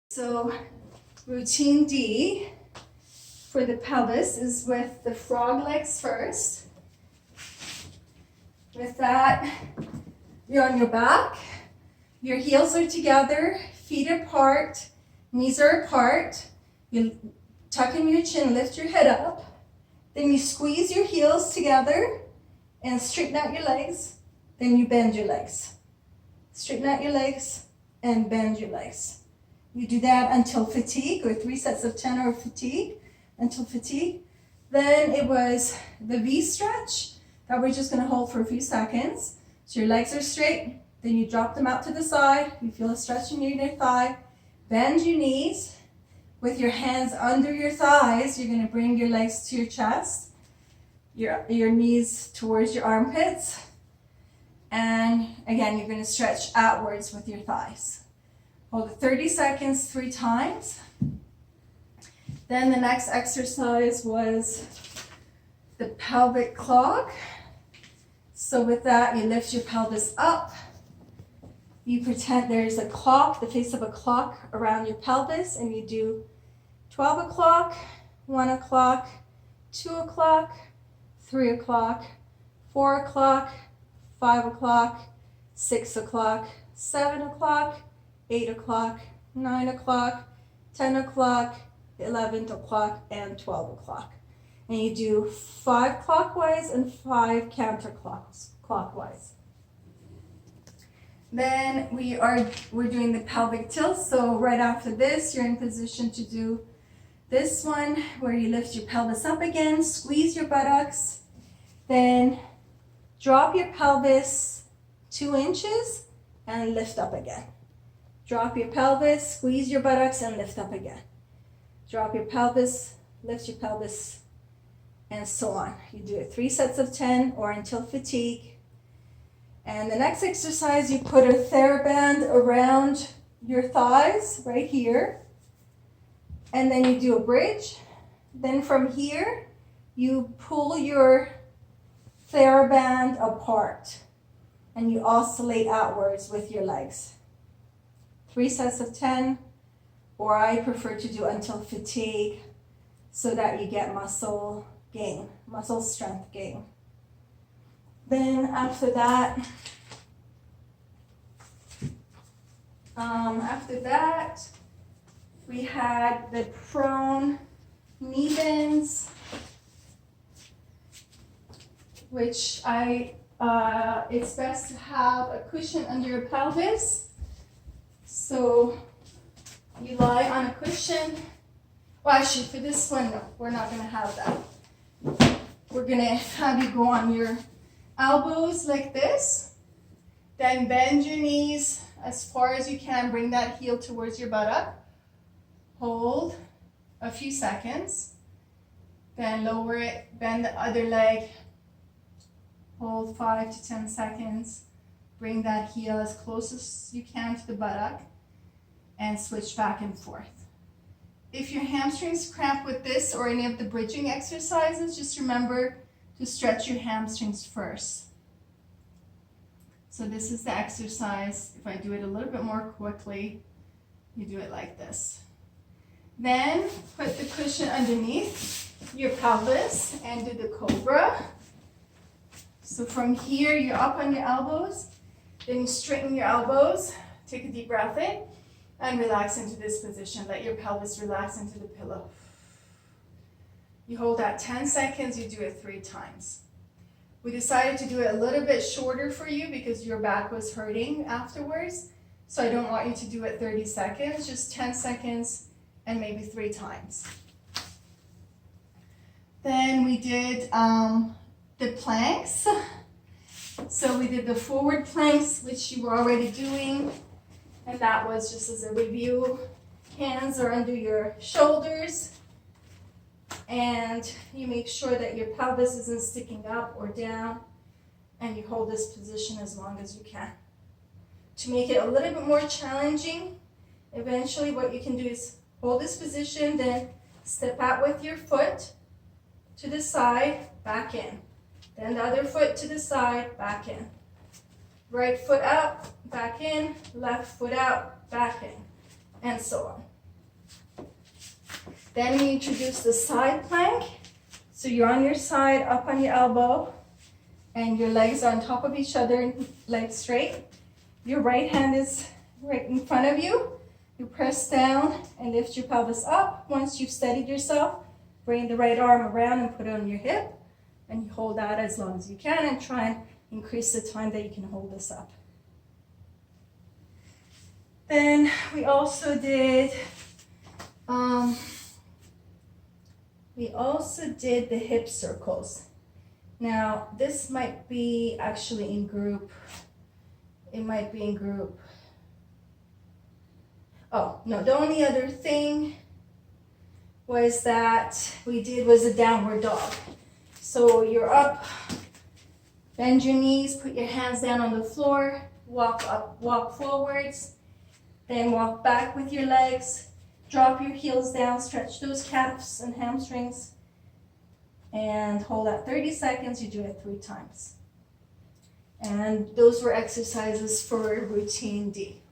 So routine D for the pelvis is with the frog legs first. With that, you're on your back, your heels are together, feet apart, knees are apart. You tuck in your chin, lift your head up. Then you squeeze your heels together and straighten out your legs. Then you bend your legs. Straighten out your legs and bend your legs. You do that until fatigue, or 3 sets of 10 or fatigue, until fatigue. Then it was the V stretch that we're just gonna hold for a few seconds. So your legs are straight, then you drop them out to the side. You feel a stretch in your inner thigh. Bend your knees. With your hands under your thighs, you're gonna bring your legs to your chest, your knees towards your armpits. And again, you're gonna stretch outwards with your thighs. Hold it 30 seconds, 3 times. Then the next exercise was the pelvic clog. So with that, you lift your pelvis up. You pretend there's a clock, the face of a clock around your pelvis, and you do 12 o'clock, 1 o'clock, 2 o'clock, 3 o'clock, 4 o'clock, 5 o'clock, 6 o'clock, 7 o'clock, 8 o'clock, 9 o'clock, 10 o'clock, 11 o'clock, and 12 o'clock. And you do 5 clockwise and 5 counterclockwise. Then we're doing the pelvic tilt. So right after this, you're in position to do this one where you lift your pelvis up again, squeeze your buttocks, then drop your pelvis 2 inches and lift up again. Drop your pelvis, squeeze your buttocks, and lift up again. Drop your pelvis, lift your pelvis, and so on. You do it 3 sets of 10 or until fatigue. And the next exercise, you put a TheraBand around your thighs right here. And then you do a bridge. Then from here, you pull your TheraBand apart and you oscillate outwards with your legs. 3 sets of 10, or I prefer to do until fatigue so that you get muscle gain, muscle strength gain. Then after that, we had the prone knee bends, which it's best to have a cushion under your pelvis. So you lie on a cushion. Well, actually, for this one, no, we're not going to have that. We're going to have you go on your elbows like this. Then bend your knees as far as you can. Bring that heel towards your buttock. Hold a few seconds. Then lower it. Bend the other leg. Hold 5 to 10 seconds. Bring that heel as close as you can to the buttock. And switch back and forth. If your hamstrings cramp with this or any of the bridging exercises, just remember to stretch your hamstrings first. So this is the exercise. If I do it a little bit more quickly, you do it like this. Then put the cushion underneath your pelvis and do the cobra. So from here, you're up on your elbows. Then you straighten your elbows. Take a deep breath in. And relax into this position. Let your pelvis relax into the pillow. You hold that 10 seconds, you do it 3 times. We decided to do it a little bit shorter for you because your back was hurting afterwards. So I don't want you to do it 30 seconds, just 10 seconds and maybe 3 times. Then we did the planks. So we did the forward planks, which you were already doing. And that was just as a review. Hands are under your shoulders. And you make sure that your pelvis isn't sticking up or down. And you hold this position as long as you can. To make it a little bit more challenging, eventually what you can do is hold this position, then step out with your foot to the side, back in. Then the other foot to the side, back in. Right foot out, back in, left foot out, back in, and so on. Then we introduce the side plank. So you're on your side, up on your elbow, and your legs are on top of each other, legs straight. Your right hand is right in front of you. You press down and lift your pelvis up. Once you've steadied yourself, bring the right arm around and put it on your hip. And you hold that as long as you can and try and increase the time that you can hold this up. Then we also did the hip circles. Now this might be actually in group. It might be in group. Oh, no, the only other thing was that we did was a downward dog. So you're up, bend your knees, put your hands down on the floor, walk up, walk forwards, then walk back with your legs, drop your heels down, stretch those calves and hamstrings, and hold that 30 seconds. You do it 3 times. And those were exercises for routine D.